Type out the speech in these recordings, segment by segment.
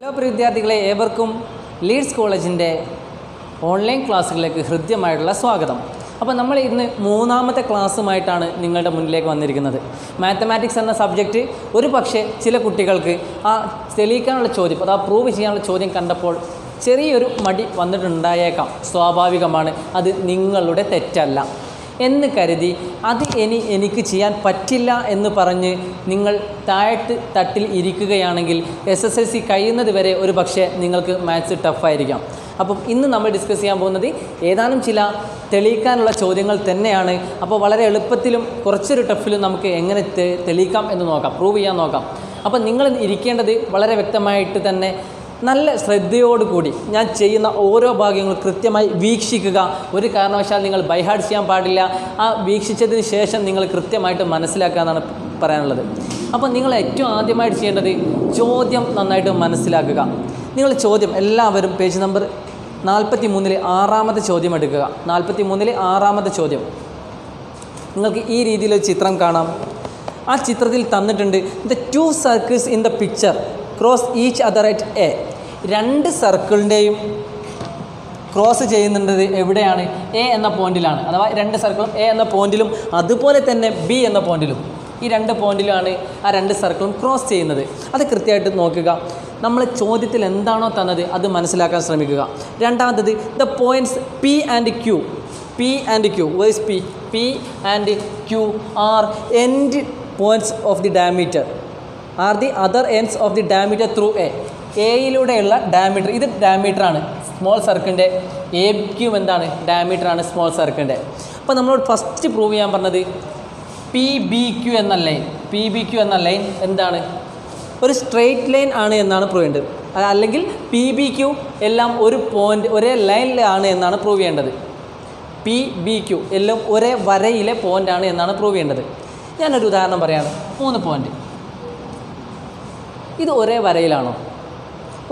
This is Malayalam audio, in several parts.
ഹലോ പ്രിയ വിദ്യാർത്ഥികളെ, ഏവർക്കും ലീഡ്സ് കോളേജിൻ്റെ ഓൺലൈൻ ക്ലാസ്സുകളിലേക്ക് ഹൃദ്യമായിട്ടുള്ള സ്വാഗതം. അപ്പോൾ നമ്മൾ ഇന്ന് മൂന്നാമത്തെ ക്ലാസ്സുമായിട്ടാണ് നിങ്ങളുടെ മുന്നിലേക്ക് വന്നിരിക്കുന്നത്. മാത്തമാറ്റിക്സ് എന്ന സബ്ജക്റ്റ് ഒരു പക്ഷേ ചില കുട്ടികൾക്ക് ആ തെളിയിക്കാനുള്ള ചോദ്യം, അത് പ്രൂവ് ചെയ്യാനുള്ള ചോദ്യം കണ്ടപ്പോൾ ചെറിയൊരു മടി വന്നിട്ടുണ്ടായേക്കാം. സ്വാഭാവികമാണ്, അത് നിങ്ങളുടെ തെറ്റല്ല എന്ന് കരുതി അത് എനിക്ക് ചെയ്യാൻ പറ്റില്ല എന്ന് പറഞ്ഞ് നിങ്ങൾ തട്ടിൽ ഇരിക്കുകയാണെങ്കിൽ SSLC കഴിയുന്നത് വരെ ഒരു പക്ഷേ നിങ്ങൾക്ക് മാത്സ് ടഫായിരിക്കാം. അപ്പം ഇന്ന് നമ്മൾ ഡിസ്കസ് ചെയ്യാൻ പോകുന്നത് ഏതാനും ചില തെളിയിക്കാനുള്ള ചോദ്യങ്ങൾ തന്നെയാണ്. അപ്പോൾ വളരെ എളുപ്പത്തിലും കുറച്ചൊരു ടഫിലും നമുക്ക് എങ്ങനെ തെളിയിക്കാം എന്ന് നോക്കാം, പ്രൂവ് ചെയ്യാൻ നോക്കാം. അപ്പം നിങ്ങൾ ഇരിക്കേണ്ടത് വളരെ വ്യക്തമായിട്ട് തന്നെ നല്ല ശ്രദ്ധയോടുകൂടി ഞാൻ ചെയ്യുന്ന ഓരോ ഭാഗങ്ങളും കൃത്യമായി വീക്ഷിക്കുക. ഒരു കാരണവശാൽ നിങ്ങൾ ബൈഹാർഡ് ചെയ്യാൻ പാടില്ല. ആ വീക്ഷിച്ചതിന് ശേഷം നിങ്ങൾ കൃത്യമായിട്ട് മനസ്സിലാക്കുക എന്നാണ് പറയാനുള്ളത്. അപ്പോൾ നിങ്ങൾ ഏറ്റവും ആദ്യമായിട്ട് ചെയ്യേണ്ടത് ചോദ്യം നന്നായിട്ട് മനസ്സിലാക്കുക. നിങ്ങൾ ചോദ്യം എല്ലാവരും പേജ് നമ്പർ 43 6ാമത്തെ ചോദ്യം എടുക്കുക. 43 6ാമത്തെ ചോദ്യം. നിങ്ങൾക്ക് ഈ രീതിയിലൊരു ചിത്രം കാണാം. ആ ചിത്രത്തിൽ തന്നിട്ടുണ്ട് the 2 circles in the picture cross each other at A. 2 സർക്കിളിൻ്റെയും ക്രോസ് ചെയ്യുന്നുണ്ടത് എവിടെയാണ്? എ എന്ന പോയിന്റിലാണ്. അഥവാ 2 സർക്കിളും എ എന്ന പോയിന്റിലും അതുപോലെ തന്നെ ബി എന്ന പോയിന്റിലും, ഈ 2 പോയിന്റിലാണ് ആ 2 സർക്കിളും ക്രോസ് ചെയ്യുന്നത്. അത് കൃത്യമായിട്ട് നോക്കുക. നമ്മൾ ചോദ്യത്തിൽ എന്താണോ തന്നത് അത് മനസ്സിലാക്കാൻ ശ്രമിക്കുക. രണ്ടാമത്തത് the points P and Q. P and Q, verse P? P and Q are end points of the diameter, are the other ends of the diameter through A. എയിലൂടെയുള്ള ഡയമീറ്റർ, ഇത് ഡയമീറ്ററാണ് സ്മോൾ സർക്കിളിൻ്റെ. എ ക്യൂ എന്താണ്? ഡയമീറ്ററാണ് സ്മോൾ സർക്കിളിൻ്റെ. അപ്പോൾ നമ്മളോട് ഫസ്റ്റ് പ്രൂവ് ചെയ്യാൻ പറഞ്ഞത് പി ബി ക്യൂ എന്ന ലൈൻ. പി ബി ക്യൂ എന്ന ലൈൻ എന്താണ്? ഒരു സ്ട്രെയിറ്റ് ലൈൻ ആണ് എന്നാണ് പ്രൂവ് ചെയ്യേണ്ടത്. അല്ലെങ്കിൽ പി ബി ക്യൂ എല്ലാം ഒരു പോയിൻ്റ് ഒരേ ലൈനിലാണ് എന്നാണ് പ്രൂവ് ചെയ്യേണ്ടത്. പി ബി ക്യൂ എല്ലാം ഒരേ വരയിലെ പോയിൻ്റാണ് എന്നാണ് പ്രൂവ് ചെയ്യേണ്ടത്. ഞാനൊരു ഉദാഹരണം പറയാണ്. 3 പോയിൻ്റ്, ഇത് ഒരേ വരയിലാണോ?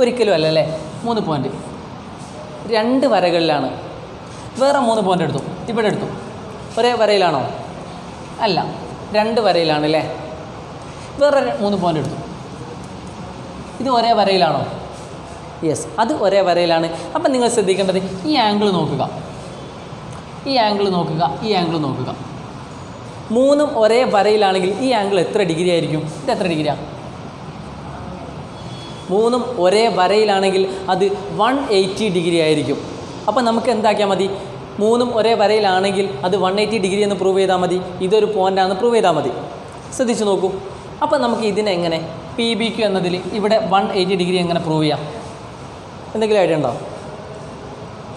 ഒരിക്കലും അല്ലല്ലേ. 3 പോയിൻ്റ് 2 വരകളിലാണ്. വേറെ 3 പോയിൻ്റ് എടുത്തു, ഇവിടെ എടുത്തു, ഒരേ വരയിലാണോ? അല്ല, 2 വരയിലാണ് അല്ലേ. വേറെ 3 പോയിൻ്റ് എടുത്തു, ഇത് ഒരേ വരയിലാണോ? യെസ്, അത് ഒരേ വരയിലാണ്. അപ്പം നിങ്ങൾ ശ്രദ്ധിക്കേണ്ടത് ഈ ആംഗിൾ നോക്കുക, ഈ ആംഗിൾ നോക്കുക, ഈ ആംഗിൾ നോക്കുക. 3ഉം ഒരേ വരയിലാണെങ്കിൽ ഈ ആംഗിൾ എത്ര ഡിഗ്രി ആയിരിക്കും? ഇത് എത്ര ഡിഗ്രിയാണ്? 3ഉം ഒരേ വരയിലാണെങ്കിൽ അത് 180 ഡിഗ്രി ആയിരിക്കും. അപ്പോൾ നമുക്ക് എന്താക്കിയാൽ മതി? 3ഉം ഒരേ വരയിലാണെങ്കിൽ അത് 180 ഡിഗ്രി എന്ന് പ്രൂവ് ചെയ്താൽ മതി. ഇതൊരു പോയിൻ്റാണെന്ന് പ്രൂവ് ചെയ്താൽ മതി. ശ്രദ്ധിച്ച് നോക്കൂ. അപ്പോൾ നമുക്ക് ഇതിനെങ്ങനെ പി ബി ക്യൂ എന്നതിൽ ഇവിടെ 180 ഡിഗ്രി എങ്ങനെ പ്രൂവ് ചെയ്യാം? എന്തെങ്കിലും ഐഡിയ ഉണ്ടോ?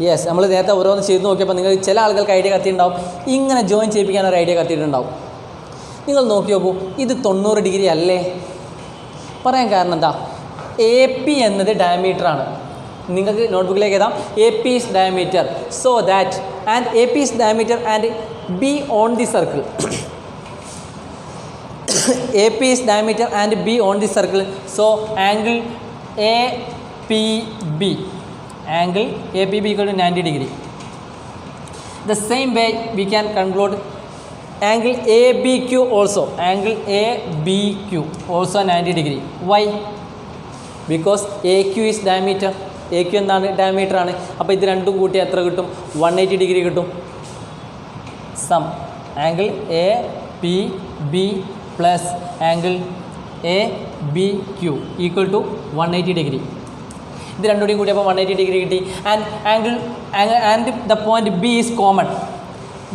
യെസ്, നമ്മൾ നേരത്തെ ഓരോന്ന് ചെയ്ത് നോക്കിയപ്പോൾ നിങ്ങൾ ചില ആളുകൾക്ക് ഐഡിയ കത്തിയിട്ടുണ്ടാവും. ഇങ്ങനെ ജോയിൻ ചെയ്യിപ്പിക്കാൻ ഒരു ഐഡിയ കത്തിയിട്ടുണ്ടാവും. നിങ്ങൾ നോക്കി നോക്കൂ, ഇത് 90 ഡിഗ്രി അല്ലേ? പറയാൻ കാരണം എന്താ? എ പി എന്നത് ഡയമീറ്ററാണ്. നിങ്ങൾക്ക് നോട്ട്ബുക്കിലേക്ക് എഴുതാം A P is diameter. So that and A P is diameter and B on the circle. A P is diameter and B on the circle. So angle A P B, angle A P B equal to 90 degree. The same way we can conclude angle A B Q also. Angle A B Q also 90 degree. Why? Because A Q is diameter. A Q എന്താണ്? ഡയമീറ്ററാണ്. അപ്പോൾ ഇത് രണ്ടും കൂട്ടി എത്ര കിട്ടും? 180 ഡിഗ്രി കിട്ടും. Sum angle A P B plus angle A B Q equal to 180 degree. ഇത് രണ്ടുകൂടിയും കൂടി അപ്പോൾ 180 ഡിഗ്രി കിട്ടി. And the point B is common.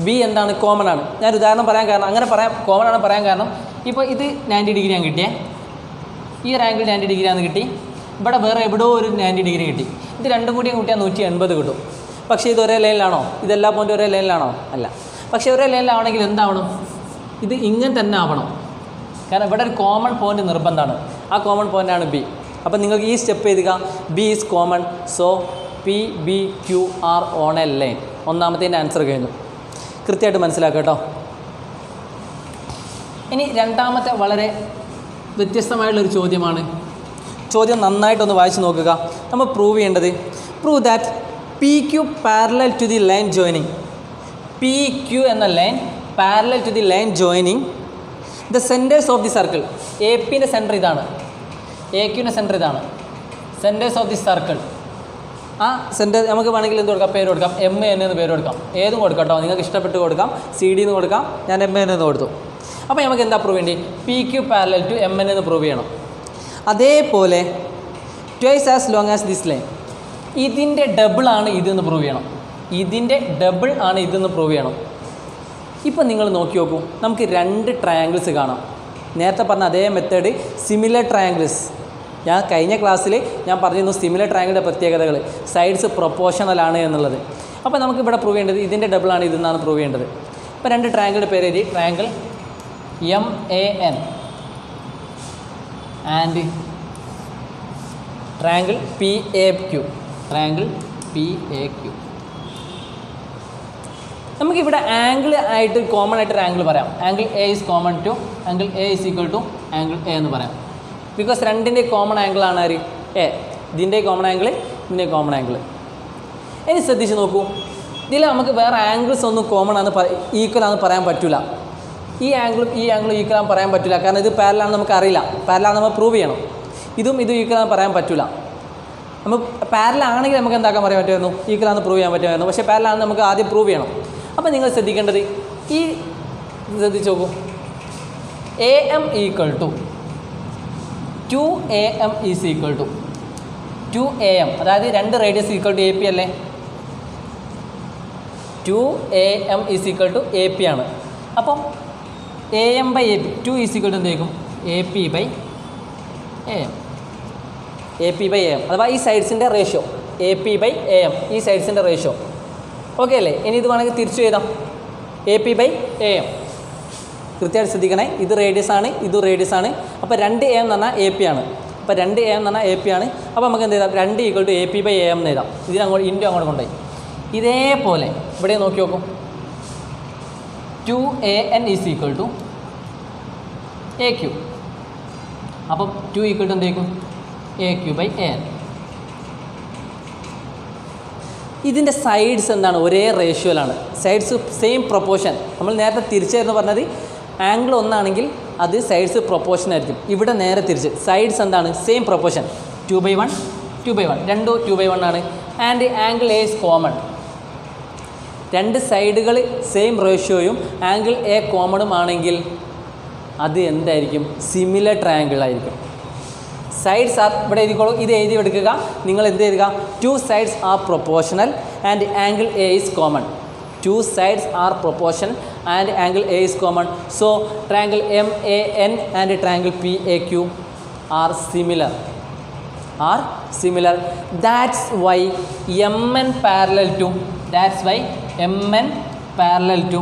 B എന്താണ്? കോമൺ ആണ്. ഞാൻ ഉദാഹരണം പറയാൻ കാരണം, അങ്ങനെ പറയാം, കോമൺ ആണ് പറയാൻ കാരണം, ഇപ്പോൾ ഇത് 90 ഡിഗ്രി ഞാൻ കിട്ടിയേ, ഈ ഒരു ആംഗിൾ 90 ഡിഗ്രി ആണെന്ന് കിട്ടി, ഇവിടെ വേറെ എവിടെയോ ഒരു 90 ഡിഗ്രി കിട്ടി. ഇത് രണ്ടും കൂടിയും കൂട്ടിയാൽ 180 കിട്ടും. പക്ഷേ ഇത് ഒരേ ലൈനിലാണോ? ഇതെല്ലാ പോയിൻറ്റും ഒരേ ലൈനിലാണോ? അല്ല. പക്ഷേ ഒരേ ലൈനിലാവണമെങ്കിൽ എന്താവണം? ഇത് ഇങ്ങനെ തന്നെ ആവണം. കാരണം ഇവിടെ ഒരു കോമൺ പോയിൻറ്റ് നിർബന്ധമാണ്. ആ കോമൺ പോയിൻ്റാണ് ബി. അപ്പം നിങ്ങൾക്ക് ഈ സ്റ്റെപ്പ് എഴുതുക. B is common. So P B Q are on a line. ഒന്നാമത്തേൻ്റെ ആൻസർ കഴിഞ്ഞു. കൃത്യമായിട്ട് മനസ്സിലാക്കുക കേട്ടോ. ഇനി രണ്ടാമത്തെ വളരെ വ്യത്യസ്തമായിട്ടുള്ളൊരു ചോദ്യമാണ്. ചോദ്യം നന്നായിട്ടൊന്ന് വായിച്ച് നോക്കുക. നമ്മൾ പ്രൂവ് ചെയ്യേണ്ടത് prove that P Q parallel to the line joining. P Q എന്ന line parallel to the line joining the centres of the circle. A പിൻ്റെ സെൻറ്റർ ഇതാണ്, എ ക്യൂവിൻ്റെ സെൻറ്റർ ഇതാണ്, സെൻറ്റേഴ്സ് ഓഫ് ദി സർക്കിൾ. ആ സെൻറ്റർ നമുക്ക് വേണമെങ്കിൽ എന്ത് കൊടുക്കാം, പേര് കൊടുക്കാം, എം എൻ എന്ന് പേര് കൊടുക്കാം. ഏതും കൊടുക്കാം കേട്ടോ, നിങ്ങൾക്ക് ഇഷ്ടപ്പെട്ട് കൊടുക്കാം. സി ഡി എന്ന് കൊടുക്കാം, ഞാൻ എം എൻ എന്ന് കൊടുത്തു. അപ്പോൾ നമുക്ക് എന്താ പ്രൂവ് ചെയ്യേണ്ടി, P Q parallel to M N എന്ന് പ്രൂവ് ചെയ്യണം. അതേപോലെ twice as long as this line, ഇതിൻ്റെ ഡബിളാണ് ഇതെന്ന് പ്രൂവ് ചെയ്യണം. ഇതിൻ്റെ ഡബിൾ ആണ് ഇതെന്ന് പ്രൂവ് ചെയ്യണം. ഇപ്പം നിങ്ങൾ നോക്കി നോക്കൂ, നമുക്ക് 2 ട്രയാങ്കിൾസ് കാണാം. നേരത്തെ പറഞ്ഞ അതേ മെത്തേഡ് സിമിലർ ട്രയാങ്കിൾസ്. ഞാൻ കഴിഞ്ഞ ക്ലാസ്സിൽ ഞാൻ പറഞ്ഞിരുന്നു സിമിലർ ട്രയാങ്കിളിൻ്റെ പ്രത്യേകതകൾ, സൈഡ്സ് പ്രൊപ്പോർഷണൽ ആണ് എന്നുള്ളത്. അപ്പോൾ നമുക്ക് ഇവിടെ പ്രൂവ് ചെയ്യേണ്ടത് ഇതിൻ്റെ ഡബിളാണ് ഇതെന്നാണ് പ്രൂവ് ചെയ്യേണ്ടത്. അപ്പോൾ 2 ട്രയാങ്കിളുടെ പേര് എഴുതി, triangle MAN and triangle PAQ. Triangle PAQ. നമുക്കിവിടെ ആംഗിൾ ആയിട്ട് കോമൺ ആയിട്ടൊരു ആംഗിൾ പറയാം. Angle A is common to angle A is equal to angle A എന്ന് പറയാം. ബിക്കോസ് രണ്ടിൻ്റെ കോമൺ ആംഗിൾ ആണ് ആര്, എ. ഇതിൻ്റെ കോമൺ ആംഗിൾ, ഇതിൻ്റെ കോമൺ ആംഗിൾ. ഇനി ശ്രദ്ധിച്ച് നോക്കൂ, ഇതിൽ നമുക്ക് വേറെ ആംഗിൾസ് ഒന്നും കോമൺ ആണ് ഈക്വൽ ആണെന്ന് പറയാൻ പറ്റില്ല. ഈ ആംഗിളും ഈക്വൽ ആണെന്ന് പറയാൻ പറ്റില്ല. കാരണം ഇത് പാരലാണെന്ന് നമുക്ക് അറിയില്ല. പാരലാണെന്ന് നമ്മൾ പ്രൂവ് ചെയ്യണം. ഇതും ഈക്വൽ ആണെന്ന് പറയാൻ പറ്റില്ല. നമുക്ക് പാരലാണെങ്കിൽ നമുക്ക് എന്താക്കാൻ പറയാൻ പറ്റുമായിരുന്നു, ഈക്വൽ ആണെന്ന് പ്രൂവ് ചെയ്യാൻ പറ്റുമായിരുന്നു. പക്ഷേ പാരലാണെന്ന് നമുക്ക് ആദ്യം പ്രൂവ് ചെയ്യണം. അപ്പോൾ നിങ്ങൾ ശ്രദ്ധിക്കേണ്ടത്, ഈ ശ്രദ്ധിച്ച് നോക്കൂ, AM equal to 2AM is equal to 2AM, അതായത് 2 റേഡിയസ് ഈക്വൽ ടു AP അല്ലേ. 2AM is equal to AP ആണ്. അപ്പം AM by AP 2 is equal to എന്തായിരിക്കും, AP by AM. AP by AM അഥവാ ഈ സൈഡ്സിൻ്റെ റേഷ്യോ, AP ബൈ AM, ഈ സൈഡ്സിൻ്റെ റേഷ്യോ. ഓക്കെ അല്ലേ. ഇനി ഇത് വേണമെങ്കിൽ തിരിച്ചു എഴുതാം, AP ബൈ AM. കൃത്യമായിട്ട് ശ്രദ്ധിക്കണേ, ഇത് റേഡിയസ് ആണ്, ഇത് റേഡിയസ് ആണ്. അപ്പോൾ 2AM എന്ന് പറഞ്ഞാൽ AP ആണ്. അപ്പോൾ 2AM എന്ന് പറഞ്ഞാൽ AP ആണ്. അപ്പോൾ നമുക്ക് എന്ത് ചെയ്താം, 2 equal to AP by AM എന്ന് എഴുതാം. ഇതിനങ്ങോട്ട് ഇൻറ്റു അങ്ങോട്ട് കൊണ്ടുപോയി. ഇതേപോലെ ഇവിടെ നോക്കി നോക്കും, 2AN is equal to AQ. അപ്പം 2 ഈക്വൽ ടു എന്തായിരിക്കും, AQ ബൈ AN. ഇതിൻ്റെ സൈഡ്സ് എന്താണ്, ഒരേ റേഷ്യോയിലാണ്. Sides same proportion. നമ്മൾ നേരത്തെ തിരിച്ചായിരുന്നു പറഞ്ഞത്, ആംഗിൾ ഒന്നാണെങ്കിൽ അത് സൈഡ്സ് പ്രൊപ്പോർഷൻ ആയിരിക്കും. ഇവിടെ നേരെ തിരിച്ച് സൈഡ്സ് എന്താണ്, സെയിം പ്രൊപ്പോർഷൻ, 2/1 2/1, രണ്ടും 2/1 ആണ്. And angle A is common. 2 സൈഡുകൾ സെയിം റേഷ്യോയും ആംഗിൾ എ കോമണും ആണെങ്കിൽ അത് എന്തായിരിക്കും, സിമിലർ ട്രയാങ്കിൾ ആയിരിക്കും. സൈഡ്സ് ആർ, ഇവിടെ എഴുതിക്കോളൂ, ഇത് എഴുതി എടുക്കുക. നിങ്ങൾ എന്ത് എഴുതുക, 2 sides are proportional and angle A is common. 2 sides are proportional and angle A is common. So triangle MAN and triangle PAQ are similar. That's why MN parallel to.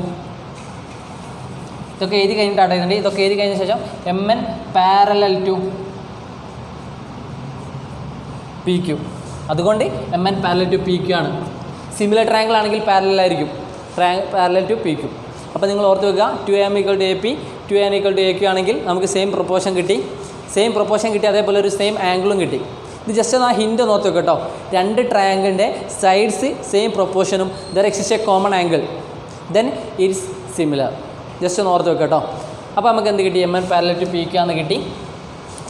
ഇതൊക്കെ എഴുതി കഴിഞ്ഞിട്ടാണ്, ഇതൊക്കെ എഴുതി കഴിഞ്ഞ ശേഷം MN parallel to PQ. അതുകൊണ്ട് MN പാരലൽ ടു PQ ആണ്. സിമിലർ ട്രയാങ്കിൾ ആണെങ്കിൽ പാരലൽ ആയിരിക്കും, പാരലൽ ടു PQ. അപ്പോൾ നിങ്ങൾ ഓർത്ത് വെക്കുക, 2AM equal to AP, 2N equal to AQ ആണെങ്കിൽ നമുക്ക് സെയിം പ്രൊപ്പോർഷൻ കിട്ടി. അതേപോലെ ഒരു സെയിം ആംഗിളും കിട്ടി. ഇത് ജസ്റ്റ് ഒന്ന് ആ ഹിൻ്റ് ഒന്ന് ഓർത്ത് വെക്കുക കേട്ടോ. 2 ട്രയാങ്കിളിൻ്റെ സൈഡ്സ് സെയിം പ്രൊപ്പോർഷനും there exist a common angle, then it's similar. Just ഒന്ന് ഓർത്ത് വെക്കുക കേട്ടോ. അപ്പോൾ നമുക്ക് എന്ത് കിട്ടി, MN പാരലൽ ടു PQ ആണെന്ന് കിട്ടി.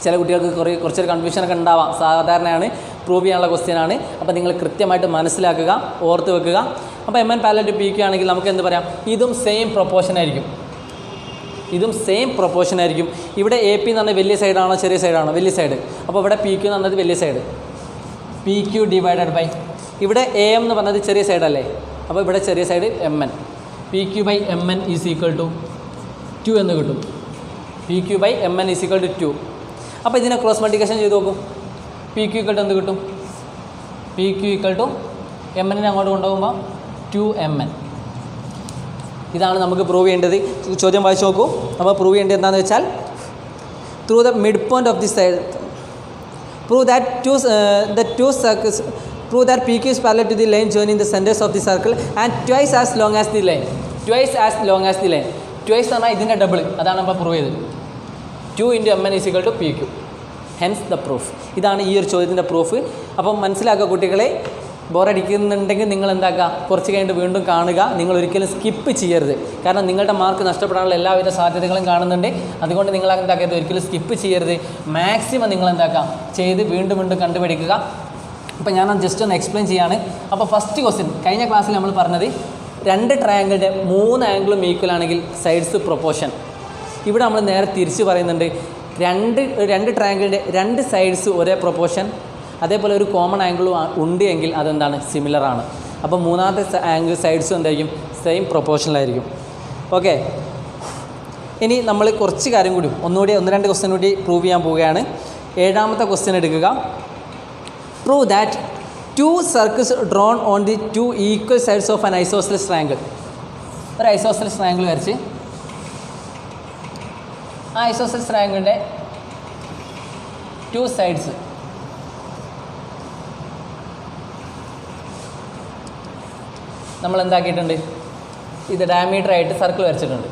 ചില കുട്ടികൾക്ക് കുറച്ചൊരു കൺഫ്യൂഷനൊക്കെ ഉണ്ടാവാം, സാധാരണയാണ്, പ്രൂവ് ചെയ്യാനുള്ള ക്വസ്റ്റ്യൻ ആണ്. അപ്പോൾ നിങ്ങൾ കൃത്യമായിട്ട് മനസ്സിലാക്കുക, ഓർത്ത് വെക്കുക. അപ്പോൾ MN പാരലൽ ടു PQ ആണെങ്കിൽ നമുക്ക് എന്ത് പറയാം, ഇതും സെയിം പ്രൊപ്പോർഷൻ ആയിരിക്കും. ഇവിടെ AP എന്ന് പറഞ്ഞാൽ വലിയ സൈഡാണോ ചെറിയ സൈഡാണോ, വലിയ സൈഡ്. അപ്പോൾ ഇവിടെ PQ എന്ന് പറഞ്ഞത് വലിയ സൈഡ്, PQ ഡിവൈഡഡ് ബൈ ഇവിടെ AM എന്ന് പറഞ്ഞത് ചെറിയ സൈഡല്ലേ. അപ്പോൾ ഇവിടെ ചെറിയ side MN, PQ by MN is equal to 2 എന്ന് കിട്ടും. PQ by MN is equal to 2. അപ്പോൾ ഇതിനെ ക്രോസ് മൾട്ടിപ്ലിക്കേഷൻ ചെയ്ത് നോക്കും. PQ ഈക്വൽ ടു എന്ത് കിട്ടും, PQ ഈക്വൽ ടു MN അങ്ങോട്ട് കൊണ്ടുപോകുമ്പോൾ 2MN. ഇതാണ് നമുക്ക് പ്രൂവ് ചെയ്യേണ്ടത്. ചോദ്യം വായിച്ച് നോക്കൂ. അപ്പോൾ പ്രൂവ് ചെയ്യേണ്ടത് എന്താണെന്ന് വെച്ചാൽ, through the mid point of the side prove that PQ is parallel to the line joining the centers of the circle and twice as long as the line. Twice എന്ന് പറഞ്ഞാൽ ഇതിൻ്റെ ഡബിൾ, അതാണ് നമ്മൾ പ്രൂവ് ചെയ്തത്. 2 × MN is equal to PQ. Hence the proof. ഇതാണ് ഈ ഒരു ചോദ്യത്തിൻ്റെ പ്രൂഫ്. അപ്പം മനസ്സിലാക്കുക കുട്ടികളെ, ബോറടിക്കുന്നുണ്ടെങ്കിൽ നിങ്ങൾ എന്താക്കുക, കുറച്ച് കഴിഞ്ഞിട്ട് വീണ്ടും കാണുക. നിങ്ങൾ ഒരിക്കലും സ്കിപ്പ് ചെയ്യരുത്. കാരണം നിങ്ങളുടെ മാർക്ക് നഷ്ടപ്പെടാനുള്ള എല്ലാവിധ സാധ്യതകളും കാണുന്നുണ്ട്. അതുകൊണ്ട് നിങ്ങൾ എന്താക്കിയത് ഒരിക്കലും സ്കിപ്പ് ചെയ്യരുത്. മാക്സിമം നിങ്ങൾ എന്താക്കുക ചെയ്ത് വീണ്ടും വീണ്ടും കണ്ടുപിടിക്കുക. അപ്പോൾ ഞാൻ ജസ്റ്റ് ഒന്ന് എക്സ്പ്ലെയിൻ ചെയ്യാണ്. അപ്പോൾ ഫസ്റ്റ് ക്വസ്റ്റ്യൻ കഴിഞ്ഞ ക്ലാസ്സിൽ നമ്മൾ പറഞ്ഞത് 2 ട്രയാങ്കിളുടെ 3 ആംഗിളും ഈക്വൽ ആണെങ്കിൽ സൈഡ്സ് പ്രൊപ്പോർഷൻ. ഇവിടെ നമ്മൾ നേരെ തിരിച്ച് പറയുന്നുണ്ട്, രണ്ട് ട്രയാങ്കിളിൻ്റെ 2 സൈഡ്സ് ഒരേ പ്രൊപ്പോർഷൻ, അതേപോലെ ഒരു കോമൺ ആംഗിളും ഉണ്ട് എങ്കിൽ അതെന്താണ്, സിമിലറാണ്. അപ്പോൾ മൂന്നാമത്തെ ആംഗിൾ സൈഡ്സും എന്തായിരിക്കും, സെയിം പ്രൊപ്പോർഷനിലായിരിക്കും. ഓക്കെ, ഇനി നമ്മൾ കുറച്ച് കാര്യം കൂടി ഒന്നുകൂടി 1-2 ക്വസ്റ്റ്യൻ കൂടി പ്രൂവ് ചെയ്യാൻ പോവുകയാണ്. 7ാമത്തെ ക്വസ്റ്റ്യൻ എടുക്കുക. Prove that 2 circles drone on the 2 equal sides of an isosceles triangle. ഒരു ഐസോസെലസ് ട്രയാങ്കിൾ വരച്ച് ആ ഐസോസെലസ് ട്രയാങ്കിളിൻ്റെ 2 സൈഡ്സ് നമ്മൾ എന്താക്കിയിട്ടുണ്ട്, ഇത് ഡയമീറ്ററായിട്ട് സർക്കിൾ വരച്ചിട്ടുണ്ട്.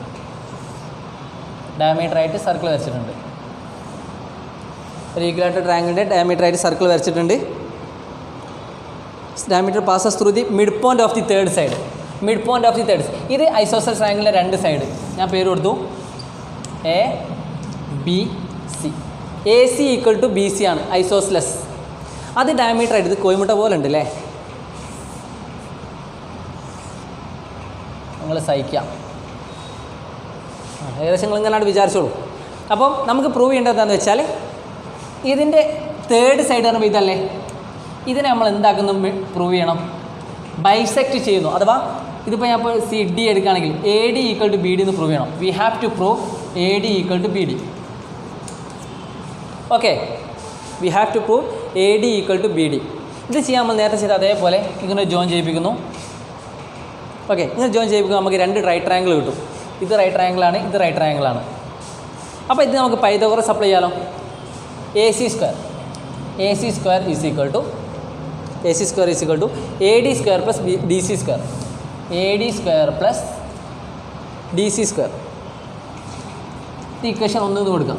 ഒരു ഈക്വലായിട്ട് ട്രയാങ്കിളിൻ്റെ ഡയമീറ്ററായിട്ട് സർക്കിൾ വരച്ചിട്ടുണ്ട്. Diameter passes through the mid point of the third side. ഇത് ഐസോസെലസ് ട്രയാങ്കിളിൻ്റെ 2 സൈഡ് ഞാൻ പേര് കൊടുത്തു A B C. A C equal to B C ആണ് ഐസോസെലസ്. അത് ഡയമീറ്ററായിട്ട്, ഇത് കോയിമുട്ട പോലെ ഉണ്ട് അല്ലേ, നിങ്ങൾ സഹിക്കാം, ഏകദേശം നിങ്ങൾ ഇങ്ങനെയാണ് വിചാരിച്ചോളൂ. അപ്പം നമുക്ക് പ്രൂവ് ചെയ്യേണ്ടത് എന്താണെന്ന് വെച്ചാൽ ഇതിൻ്റെ തേർഡ് സൈഡ് പറയുമ്പോൾ ഇതല്ലേ, ഇതിനെ നമ്മൾ എന്താക്കുന്നു, പ്രൂവ് ചെയ്യണം, ബൈസെക്റ്റ് ചെയ്യുന്നു. അഥവാ ഇതിപ്പോൾ ഞാൻ ഇപ്പോൾ സി ഡി എടുക്കുകയാണെങ്കിൽ A D equal to B D എന്ന് പ്രൂവ് ചെയ്യണം. We have to prove A D equal to B D. Okay, we have to prove A D equal to B D. ഇത് ചെയ്യാൻ നമ്മൾ നേരത്തെ ചെയ്ത് അതേപോലെ ഇങ്ങനെ ജോയിൻ ചെയ്യിപ്പിക്കുന്നു. ഓക്കെ, ഇങ്ങനെ ജോയിൻ ചെയ്യിപ്പിക്കുമ്പോൾ നമുക്ക് 2 റൈറ്റ് ട്രയാങ്കിൾ കിട്ടും. ഇത് റൈറ്റ് ട്രയാങ്കിളാണ്, ഇത് റൈറ്റ് ട്രയാങ്കിളാണ്. അപ്പോൾ ഇത് നമുക്ക് പൈതഗോറസ് അപ്ലൈ ചെയ്യാലോ. A C square is equal to A D square plus D C square. ഇത് ഇക്വേഷൻ 1 എന്ന് കൊടുക്കാം.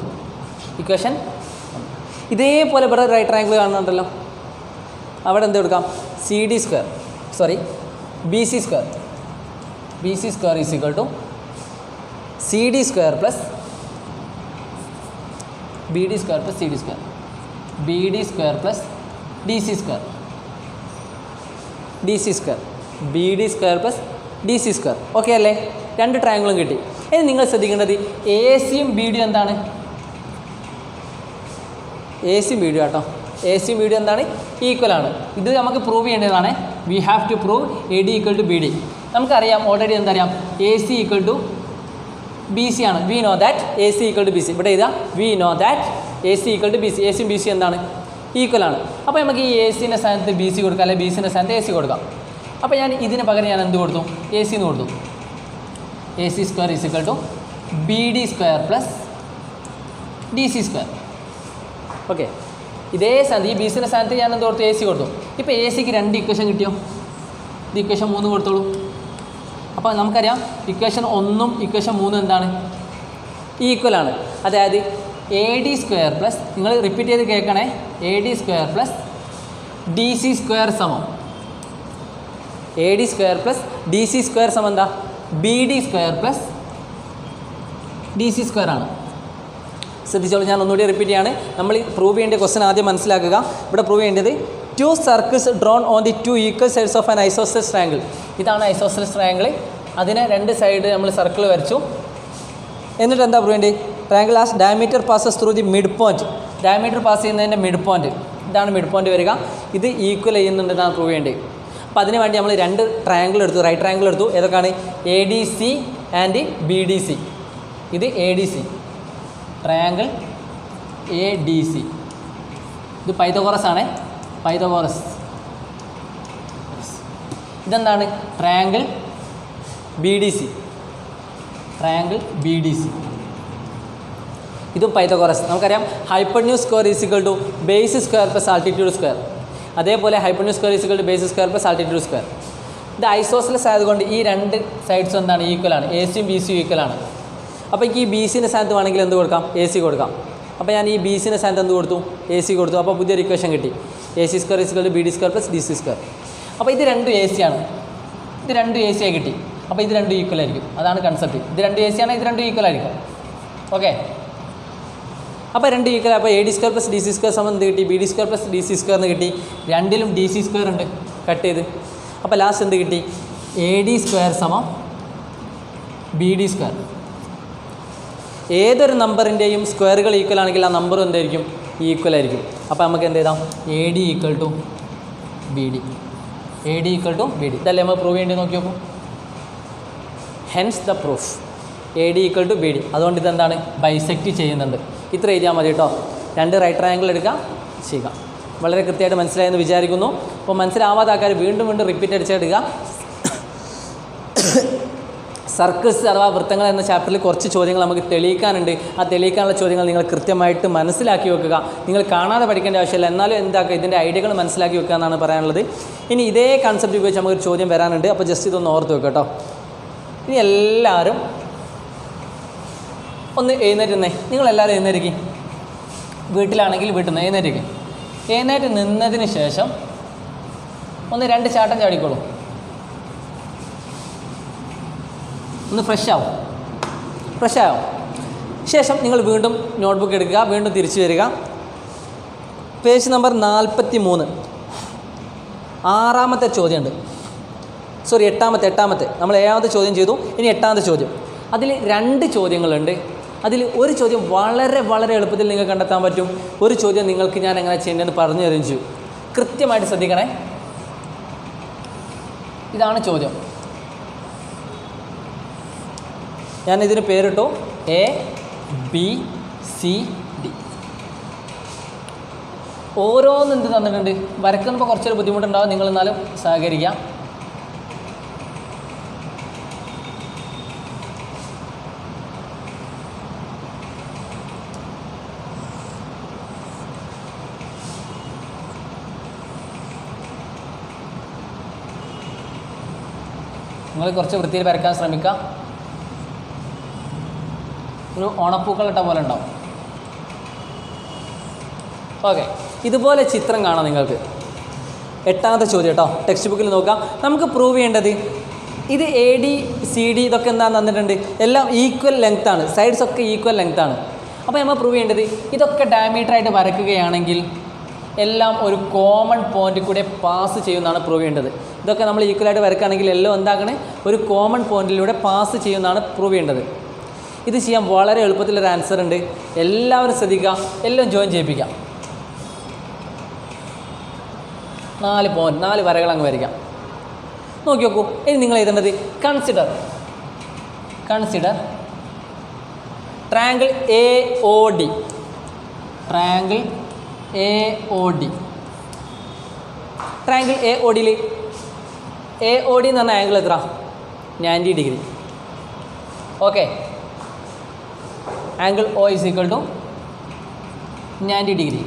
ഇക്വേഷൻ ഇതേപോലെ ഇവിടെ റൈറ്റ് ട്രയാങ്കിൾ കാണുന്നുണ്ടല്ലോ, അവിടെ എന്ത് കൊടുക്കാം, B C square is equal to C D square plus B D square plus D C square. Okay അല്ലേ, 2 ട്രയാങ്കിളും കിട്ടി. ഇനി നിങ്ങൾ ശ്രദ്ധിക്കേണ്ടത് എ സിയും ബി ഡിയും എന്താണ്, എ സിയും ബി ഡിയും എന്താണ്, ഈക്വലാണ്. ഇത് നമുക്ക് പ്രൂവ് ചെയ്യേണ്ടതാണ്. We have to prove A D equal to B D. നമുക്കറിയാം ഓൾറെഡി എന്തറിയാം, A C equal to B C ആണ്. We know that A C equal to B C. ഇവിടെ ഇതാ we know that A C equal to B C. A സിയും ബി സി എന്താണ്, ഈക്വലാണ്. അപ്പോൾ നമുക്ക് ഈ എ സിൻ്റെ സ്ഥാനത്ത് ബി സി കൊടുക്കാം, അല്ലെങ്കിൽ ബി സിൻ്റെ സ്ഥാനത്ത് എ സി കൊടുക്കാം. അപ്പോൾ ഞാൻ ഇതിന് പകരം ഞാൻ എന്ത് കൊടുത്തു, എ സി എന്ന് കൊടുത്തു. A C square is equal to B D square plus D C square. Okay, ഇതേ സ്ഥാനത്ത് ഈ ബി സിൻ്റെ സ്ഥാനത്ത് ഞാൻ എന്ത് കൊടുത്തു, എ സി കൊടുത്തു. ഇപ്പോൾ എ സിക്ക് 2 ഇക്വേഷൻ കിട്ടിയോ, ഇത് ഇക്വേഷൻ 3 കൊടുത്തോളൂ. അപ്പോൾ നമുക്കറിയാം ഇക്വേഷൻ 1ഉം ഇക്വേഷൻ 3ഉം എന്താണ്, ഈക്വലാണ്. അതായത് എ ഡി സ്ക്വയർ പ്ലസ്, നിങ്ങൾ റിപ്പീറ്റ് ചെയ്ത് കേൾക്കണേ, A D square plus D C square സമം, A D square plus D C square സമം എന്താ, B D square plus D C square ആണ്. ശ്രദ്ധിച്ചോളൂ, ഞാൻ ഒന്നുകൂടി റിപ്പീറ്റ് ചെയ്യാണ്. നമ്മൾ പ്രൂവ് ചെയ്യേണ്ട ക്വസ്റ്റൻ ആദ്യം മനസ്സിലാക്കുക. ഇവിടെ പ്രൂവ് ചെയ്യേണ്ടത് 2 circles drone on the 2 equal sides of an isosceles triangle. ഇതാണ് ഐസോസെലസ് ട്രയാങ്കിൾ. അതിനെ 2 സൈഡ് നമ്മൾ സർക്കിൾ വരച്ചു. എന്നിട്ട് എന്താ പ്രൂവ് ചെയ്യേണ്ടത്, triangle as diameter passes through the mid point. Diameter pass ചെയ്യുന്നതിൻ്റെ മിഡ് പോയിൻറ്റ്, ഇതാണ് മിഡ് പോയിൻറ്റ് വരിക. ഇത് ഈക്വൽ ചെയ്യുന്നുണ്ടെന്നാണ് പ്രൂവ് ചെയ്യേണ്ടത്. അപ്പോൾ അതിന് വേണ്ടി നമ്മൾ 2 ട്രയാങ്കിൾ എടുത്തു, റൈറ്റ് ട്രയാങ്കിൾ എടുത്തു. ഏതൊക്കെയാണ്, A D C and B D C. ഇത് A D C, triangle A D C. ഇത് പൈതഗോറസ് ആണ്, പൈതഗോറസ്. ഇതെന്താണ്, ട്രയാങ്കിൾ ബി ഡി സി, ഇതും പൈതഗോറസ്. നമുക്കറിയാം hypotenuse square is equal to base square plus altitude square. അതേപോലെ hypotenuse square is equal to base square plus altitude square. ഇത് ഐസോസെലസ് ആയതുകൊണ്ട് ഈ 2 സൈഡ്സും എന്താണ്, ഈക്വലാണ്. എ സിയും ബി സിയും ഈക്വലാണ്. അപ്പോൾ എനിക്ക് ഈ ബി സിൻ്റെ സ്ഥാനത്ത് വേണമെങ്കിൽ എന്ത് കൊടുക്കാം, എ സി കൊടുക്കാം. അപ്പോൾ ഞാൻ ഈ ബി സിൻ്റെ സ്ഥാനത്ത് എന്ത് കൊടുത്തു, എ സി കൊടുത്തു. അപ്പോൾ പുതിയൊരു ഇക്വേഷൻ കിട്ടി, A C square is equal to B D square plus D C square. അപ്പോൾ ഇത് രണ്ടും എ സി ആണ്, ഇത് രണ്ടും എ സി ആയി കിട്ടി. അപ്പോൾ ഇത് രണ്ടും ഈക്വൽ ആയിരിക്കും, അതാണ് കൺസെപ്റ്റ്. ഇത് രണ്ടും എ സി ആണ്, ഇത് രണ്ടും ഈക്വൽ ആയിരിക്കും. ഓക്കെ, അപ്പോൾ രണ്ട് ഈക്വൽ. അപ്പോൾ A D square plus D C square സമം എന്ത് കിട്ടി? B D square plus D C square എന്ന് കിട്ടി. രണ്ടിലും ഡി സി സ്ക്വയർ ഉണ്ട്, കട്ട് ചെയ്ത്. അപ്പോൾ ലാസ്റ്റ് എന്ത് കിട്ടി? എ ഡി സ്ക്വയർ സമം ബി ഡി സ്ക്വയർ. ഏതൊരു നമ്പറിൻ്റെയും സ്ക്വയറുകൾ ഈക്വൽ ആണെങ്കിൽ ആ നമ്പറും എന്തായിരിക്കും? ഈക്വൽ ആയിരിക്കും. അപ്പോൾ നമുക്ക് എന്ത് ചെയ്താം? A D equal to B D, A D equal to B D. ഇതല്ലേ നമ്മൾ പ്രൂവ് ചെയ്യേണ്ടി? നോക്കി നോക്കൂ. Hence the proof A D equal to B D. അതുകൊണ്ട് ഇതെന്താണ്? ബൈസെക്റ്റ് ചെയ്യുന്നുണ്ട്. ഇത്ര എഴുതിയാൽ മതി കേട്ടോ. രണ്ട് റൈറ്റ് ട്രയാങ്കിൾ എടുക്കാം, ചെയ്യുക. വളരെ കൃത്യമായിട്ട് മനസ്സിലായെന്ന് വിചാരിക്കുന്നു. അപ്പോൾ മനസ്സിലാവാത്ത ആൾക്കാർ വീണ്ടും വീണ്ടും റിപ്പീറ്റ് അടിച്ചെടുക്കുക. സർക്കിൾസ് അഥവാ വൃത്തങ്ങൾ എന്ന ചാപ്റ്ററിൽ കുറച്ച് ചോദ്യങ്ങൾ നമുക്ക് തെളിയിക്കാനുണ്ട്. ആ തെളിയിക്കാനുള്ള ചോദ്യങ്ങൾ നിങ്ങൾ കൃത്യമായിട്ട് മനസ്സിലാക്കി വെക്കുക. നിങ്ങൾ കാണാതെ പഠിക്കേണ്ട ആവശ്യമില്ല, എന്നാലും എന്താക്കുക, ഇതിൻ്റെ ഐഡിയകൾ മനസ്സിലാക്കി വെക്കുക എന്നാണ് പറയാനുള്ളത്. ഇനി ഇതേ കൺസെപ്റ്റ് ഉപയോഗിച്ച് നമുക്കൊരു ചോദ്യം വരാനുണ്ട്. അപ്പോൾ ജസ്റ്റ് ഇതൊന്ന് ഓർത്ത് വെക്കുക കേട്ടോ. ഇനി എല്ലാവരും ഒന്ന് എഴുന്നേറ്റുന്നേ. നിങ്ങളെല്ലാവരും എഴുന്നേരിക്കും. വീട്ടിലാണെങ്കിൽ വീട്ടിൽ നിന്ന് എഴുന്നേരിക്കും. എഴുന്നേറ്റ് നിന്നതിന് ശേഷം ഒന്ന് രണ്ട് ചാട്ടം ചാടിക്കോളൂ. ഒന്ന് ഫ്രഷ് ആവും. ശേഷം നിങ്ങൾ വീണ്ടും നോട്ട്ബുക്ക് എടുക്കുക, വീണ്ടും തിരിച്ചു വരിക. പേജ് നമ്പർ 43, ആറാമത്തെ ചോദ്യമുണ്ട്. സോറി, എട്ടാമത്തെ. നമ്മൾ 7ാമത്തെ ചോദ്യം ചെയ്തു. ഇനി 8ാമത്തെ ചോദ്യം. അതിൽ 2 ചോദ്യങ്ങളുണ്ട്. അതിൽ ഒരു ചോദ്യം വളരെ വളരെ എളുപ്പത്തിൽ നിങ്ങൾക്ക് കണ്ടെത്താൻ പറ്റും. ഒരു ചോദ്യം നിങ്ങൾക്ക് ഞാൻ എങ്ങനെ ചെയ്യേണ്ടതെന്ന് പറഞ്ഞു തരുകയും ചെയ്യും. കൃത്യമായിട്ട് ശ്രദ്ധിക്കണേ. ഇതാണ് ചോദ്യം. ഞാനിതിന് പേരിട്ടു എ ബി സി ഡി. ഓരോന്നും എന്ത് തന്നിട്ടുണ്ട്? വരയ്ക്കുമ്പോൾ കുറച്ചൊരു ബുദ്ധിമുട്ടുണ്ടാവും, നിങ്ങൾ എന്നാലും സഹകരിക്കാം. നിങ്ങൾ കുറച്ച് വൃത്തിയിൽ വരയ്ക്കാൻ ശ്രമിക്കുക. ഒരു ഓണപ്പൂക്കളിട്ട പോലെ ഉണ്ടാവും. ഓക്കെ, ഇതുപോലെ ചിത്രം കാണാം നിങ്ങൾക്ക്. 8ാമത്തെ ചോദ്യം കേട്ടോ. ടെക്സ്റ്റ് ബുക്കിൽ നോക്കാം. നമുക്ക് പ്രൂവ് ചെയ്യേണ്ടത് ഇത് എ ഡി സി ഡി ഇതൊക്കെ എന്താ തന്നിട്ടുണ്ട്? എല്ലാം ഈക്വൽ ലെങ്ത് ആണ്, സൈഡ്സ് ഒക്കെ ഈക്വൽ ലെങ്ത് ആണ്. അപ്പോൾ നമ്മൾ പ്രൂവ് ചെയ്യേണ്ടത് ഇതൊക്കെ ഡയമീറ്ററായിട്ട് വരയ്ക്കുകയാണെങ്കിൽ എല്ലാം ഒരു കോമൺ പോയിന്റ് കൂടെ പാസ് ചെയ്യുമെന്നാണ് പ്രൂവ് ചെയ്യേണ്ടത്. ഇതൊക്കെ നമ്മൾ ഈക്വലായിട്ട് വരയ്ക്കുകയാണെങ്കിൽ എല്ലാം എന്താക്കണേ? ഒരു കോമൺ പോയിന്റിലൂടെ പാസ് ചെയ്യുമെന്നാണ് പ്രൂവ് ചെയ്യേണ്ടത്. ഇത് ചെയ്യാൻ വളരെ എളുപ്പത്തിലൊരു ആൻസർ ഉണ്ട്. എല്ലാവരും ശ്രദ്ധിക്കുക, എല്ലാം ജോയിൻ ചെയ്യിപ്പിക്കാം. 4 പോയിന്റ്, 4 വരകൾ അങ്ങ് വരയ്ക്കാം. നോക്കി നോക്കൂ. ഇനി നിങ്ങൾ എഴുതേണ്ടത് consider triangle A O D. Triangle A O D ഡിയിൽ എ ഒ ഡി എന്ന് പറഞ്ഞ ആംഗിൾ എത്ര? 90 degree. Okay, angle O is equal to 90 degree.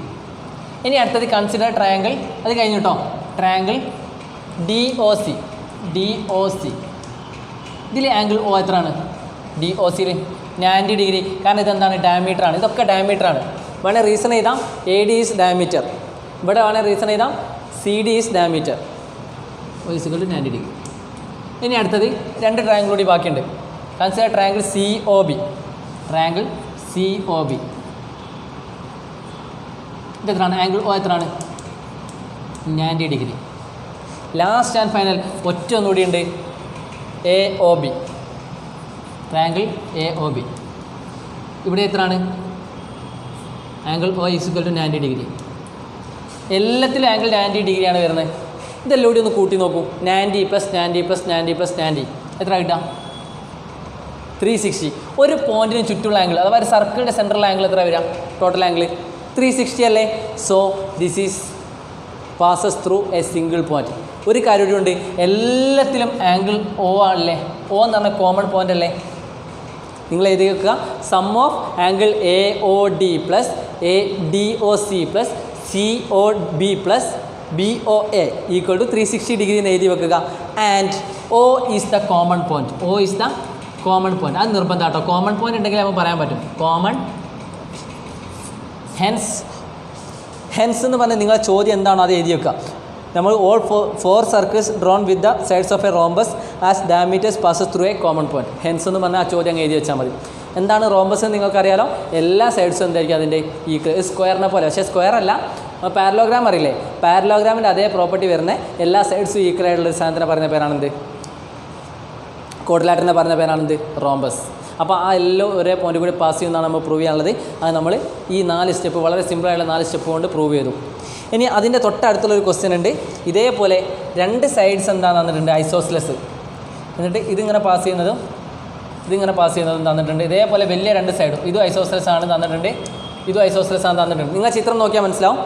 ഇനി അടുത്തത് കൺസിഡർ ട്രയാങ്കിൾ. അത് കഴിഞ്ഞു കേട്ടോ. Triangle D O C. ഇതിൽ ആംഗിൾ ഒ എത്രയാണ്? ഡി ഒ സിയിൽ 90 ഡിഗ്രി. കാരണം ഇതെന്താണ്? ഡയമീറ്ററാണ്. ഇതൊക്കെ ഡയമീറ്ററാണ്. വേണേൽ റീസൺ ചെയ്താം എ ഡി ഈസ് ഡയമീറ്റർ. ഇവിടെ വേണേൽ റീസൺ ചെയ്താം C D is diameter. O is equal to 90 degree. ഇനി അടുത്തത് 2 ട്രയാങ്കിൾ കൂടി ബാക്കിയുണ്ട്. Consider triangle C O B. Triangle C O B ഇതെത്രയാണ്? ആംഗിൾ ഒ എത്രയാണ്? 90 ഡിഗ്രി. ലാസ്റ്റ് ആൻഡ് ഫൈനൽ ഒറ്റ ഒന്നുകൂടി ഉണ്ട്. A O B. Triangle A O B ഇവിടെ എത്രയാണ്? Angle O is equal to 90 degree. എല്ലാത്തിലും ആംഗിൾ 90 ഡിഗ്രിയാണ് വരുന്നത്. ഇതെല്ലാം കൂടി ഒന്ന് കൂട്ടി നോക്കൂ. 90 + 90 + 90 + 90 എത്ര കിട്ടാം? 360. ഒരു പോയിന്റിന് ചുറ്റുള്ള ആംഗിൾ അഥവാ ഒരു സർക്കിളിൻ്റെ സെൻട്രൽ ആംഗിൾ എത്ര വരാം? ടോട്ടൽ ആംഗിൾ 360 അല്ലേ? So this is passes through A single point. ഒരു കാര്യം കൂടി ഉണ്ട്, എല്ലാത്തിലും ആംഗിൾ ഒ ആണല്ലേ? ഒ എന്ന് പറഞ്ഞാൽ കോമൺ പോയിന്റ് അല്ലേ? നിങ്ങൾ എഴുതി വെക്കുക. Sum of angle A O D plus A D O C plus C O B plus B O A equal to 360 degree എന്ന് എഴുതി വെക്കുക. And O is the common point. O is the common point. അത് നിർബന്ധം കേട്ടോ. കോമൺ പോയിന്റ് ഉണ്ടെങ്കിൽ നമുക്ക് പറയാൻ പറ്റും. കോമൺ ഹെൻസ് എന്ന് പറഞ്ഞാൽ നിങ്ങളെ ചോദ്യം എന്താണോ അത് എഴുതി വെക്കുക. നമ്മൾ all for circles drone with the sides of A rhombus as diameters passes through A common point. Hence എന്ന് പറഞ്ഞാൽ ആ ചോദ്യം എഴുതി വെച്ചാൽ മതി. എന്താണ് റോംബസ് എന്ന് നിങ്ങൾക്കറിയാലോ, എല്ലാ സൈഡ്സും എന്തായിരിക്കും അതിൻ്റെ സ്ക്വയറിനെ പോലെ, പക്ഷേ സ്ക്വയർ അല്ല, പാരലോഗ്രാം അറിയില്ലേ, പാരലോഗ്രാമിൻ്റെ അതേ പ്രോപ്പർട്ടി വരുന്ന എല്ലാ സൈഡ്സും ഈക്വൽ ആയിട്ടുള്ള സാധനത്തിനെ പറയുന്ന പേരാണെന്ത്, ക്വാഡ്രിലാറ്ററിനെ പറയുന്ന പേരാണെന്ത്, റോംബസ്. അപ്പോൾ ആ എല്ലാം ഒരേ പോയിന്റ് കൂടി പാസ് ചെയ്യുന്നതാണ് നമ്മൾ പ്രൂവ് ചെയ്യാനുള്ളത്. അത് നമ്മൾ ഈ 4 സ്റ്റെപ്പ്, വളരെ സിമ്പിളായുള്ള 4 സ്റ്റെപ്പ് കൊണ്ട് പ്രൂവ് ചെയ്തു. ഇനി അതിൻ്റെ തൊട്ടടുത്തുള്ളൊരു ക്വസ്റ്റ്യൻ ഉണ്ട്. ഇതേപോലെ 2 സൈഡ്സ് എന്താണെന്ന് തന്നിട്ടുണ്ട്, ഐസോസ്ലെസ്. എന്നിട്ട് ഇതിങ്ങനെ പാസ് ചെയ്യുന്നതും ഇതിങ്ങനെ പാസ് ചെയ്യുന്നതും തന്നിട്ടുണ്ട്. ഇതേപോലെ വലിയ 2 സൈഡും ഇതും ഐസോസ്ലെസ് ആണ് തന്നിട്ടുണ്ട്, ഇതും ഐസോസ്ലെസ് ആണ് തന്നിട്ടുണ്ട്. നിങ്ങൾ ചിത്രം നോക്കിയാൽ മനസ്സിലാവും.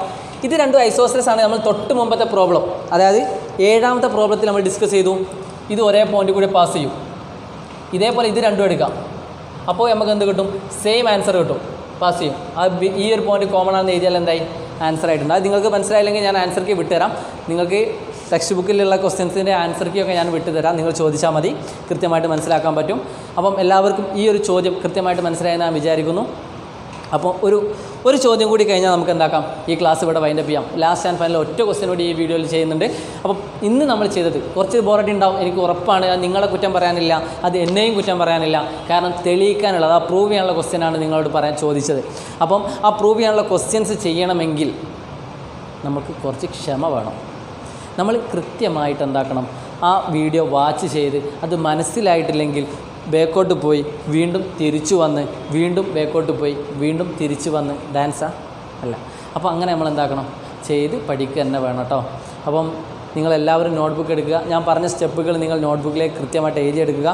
ഇത് രണ്ടും ഐസോസ്ലെസ് ആണ്. നമ്മൾ തൊട്ട് മുമ്പത്തെ പ്രോബ്ലം, അതായത് 7ാമത്തെ പ്രോബ്ലത്തിൽ നമ്മൾ ഡിസ്കസ് ചെയ്തു. ഇത് ഒരേ പോയിന്റ് കൂടി പാസ് ചെയ്യും. ഇതേപോലെ ഇത് രണ്ടും എടുക്കാം. അപ്പോൾ നമുക്ക് എന്ത് കിട്ടും, സെയിം ആൻസർ കിട്ടും, പാസ് ചെയ്യും. ഈ ഒരു പോയിന്റ് കോമൺ ആണെന്ന് എഴുതിയാൽ എന്തായി, ആൻസർ ആയിട്ടുണ്ട്. അത് നിങ്ങൾക്ക് മനസ്സിലായില്ലെങ്കിൽ ഞാൻ ആൻസർ കീ വിട്ടുതരാം. നിങ്ങൾക്ക് ടെക്സ്റ്റ് ബുക്കിലുള്ള ക്വസ്റ്റ്യൻസിൻ്റെ ആൻസർ കീ ഒക്കെ ഞാൻ വിട്ടുതരാം. നിങ്ങൾ ചോദിച്ചാൽ മതി, കൃത്യമായിട്ട് മനസ്സിലാക്കാൻ പറ്റും. അപ്പം എല്ലാവർക്കും ഈ ഒരു ചോദ്യം കൃത്യമായിട്ട് മനസ്സിലായെന്ന് ഞാൻ വിചാരിക്കുന്നു. അപ്പോൾ ഒരു ചോദ്യം കൂടി കഴിഞ്ഞാൽ നമുക്ക് എന്താക്കാം, ഈ ക്ലാസ് ഇവിടെ വൈൻഡപ്പ് ചെയ്യാം. ലാസ്റ്റ് ആൻഡ് ഫൈനൽ ഒറ്റ ക്വസ്റ്റ്യൻ കൂടി ഈ വീഡിയോയിൽ ചെയ്യുന്നുണ്ട്. അപ്പം ഇന്ന് നമ്മൾ ചെയ്തത് കുറച്ച് ബോറടി ഉണ്ടാവും, എനിക്ക് ഉറപ്പാണ്. അത് നിങ്ങളെ കുറ്റം പറയാനില്ല, അത് എന്നെയും കുറ്റം പറയാനില്ല. കാരണം തെളിയിക്കാനുള്ളത്, ആ പ്രൂവ് ചെയ്യാനുള്ള ക്വസ്റ്റ്യനാണ് നിങ്ങളോട് ചോദിച്ചത്. അപ്പം ആ പ്രൂവ് ചെയ്യാനുള്ള ക്വസ്റ്റ്യൻസ് ചെയ്യണമെങ്കിൽ നമുക്ക് കുറച്ച് ക്ഷമ വേണം. നമ്മൾ കൃത്യമായിട്ട് എന്താക്കണം, ആ വീഡിയോ വാച്ച് ചെയ്ത് അത് മനസ്സിലായിട്ടില്ലെങ്കിൽ ബേക്കോട്ട് പോയി വീണ്ടും തിരിച്ചു വന്ന് വീണ്ടും ബേക്കോട്ട് പോയി വീണ്ടും തിരിച്ചു വന്ന് ഡാൻസാ അല്ല. അപ്പോൾ അങ്ങനെ നമ്മൾ എന്താക്കണം, ചെയ്ത് പഠിക്കുക തന്നെ വേണം കേട്ടോ. അപ്പം നിങ്ങളെല്ലാവരും നോട്ട്ബുക്ക് എടുക്കുക. ഞാൻ പറഞ്ഞ സ്റ്റെപ്പുകൾ നിങ്ങൾ നോട്ട്ബുക്കിലേക്ക് കൃത്യമായിട്ട് എഴുതിയെടുക്കുക.